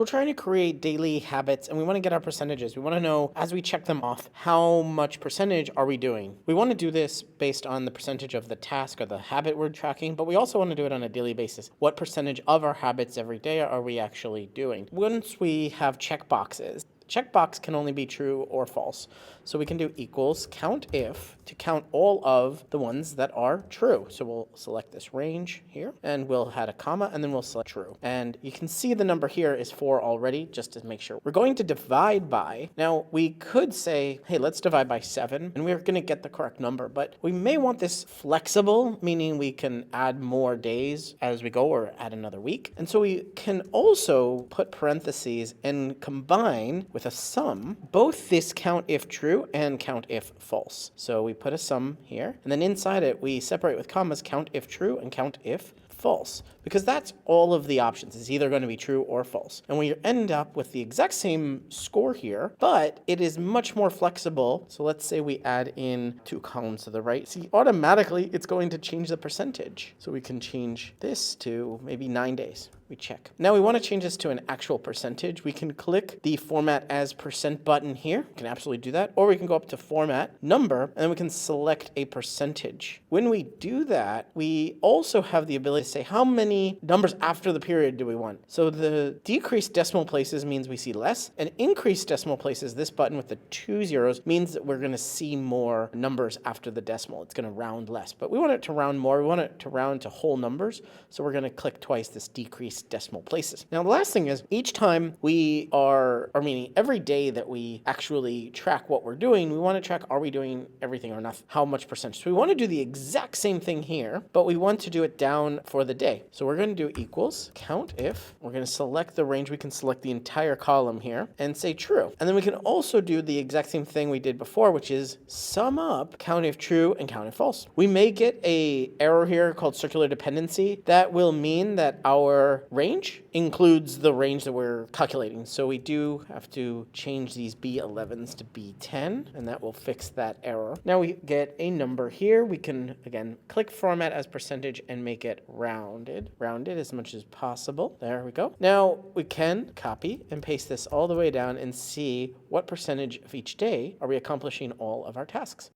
We're trying to create daily habits and we want to get our percentages. We want to know, as we check them off, how much percentage are we doing? We want to do this based on the percentage of the task or the habit we're tracking, but we also want to do it on a daily basis. What percentage of our habits every day are we actually doing? Once we have checkboxes, checkbox can only be true or false. So we can do equals COUNTIF to count all of the ones that are true. So we'll select this range here and we'll add a comma and then we'll select true. And you can see the number here is 4 already, just to make sure. We're going to divide by. Now we could say, hey, let's divide by 7 and we're going to get the correct number, but we may want this flexible, meaning we can add more days as we go or add another week. And so we can also put parentheses and combine with a sum, both this count if true and count if false. So we put a sum here, and then inside it, we separate with commas count if true and count if false, because that's all of the options. It's either going to be true or false. And we end up with the exact same score here, but it is much more flexible. So let's say we add in 2 columns to the right. See, automatically it's going to change the percentage. So we can change this to maybe 9 days. We check. Now we want to change this to an actual percentage. We can click the format as percent button here. We can absolutely do that. Or we can go up to format number and then we can select a percentage. When we do that, we also have the ability to say how many numbers after the period do we want. So the decreased decimal places means we see less, and increased decimal places, this button with the 2 zeros, means that we're going to see more numbers after the decimal. It's going to round less, but we want it to round more. We want it to round to whole numbers. So we're going to click twice this decreased decimal places. Now the last thing is, each time we are, or meaning every day that we actually track what we're doing, we want to track, are we doing everything or nothing? How much percentage? So we want to do the exact same thing here, but we want to do it down for the day. So we're going to do equals count if. We're going to select the range. We can select the entire column here and say true. And then we can also do the exact same thing we did before, which is sum up count if true and count if false. We may get a error here called circular dependency. That will mean that our range includes the range that we're calculating. So we do have to change these B11s to B10, and that will fix that error. Now we get a number here. We can, again, click format as percentage and make it rounded as much as possible. There we go. Now we can copy and paste this all the way down and see what percentage of each day are we accomplishing all of our tasks.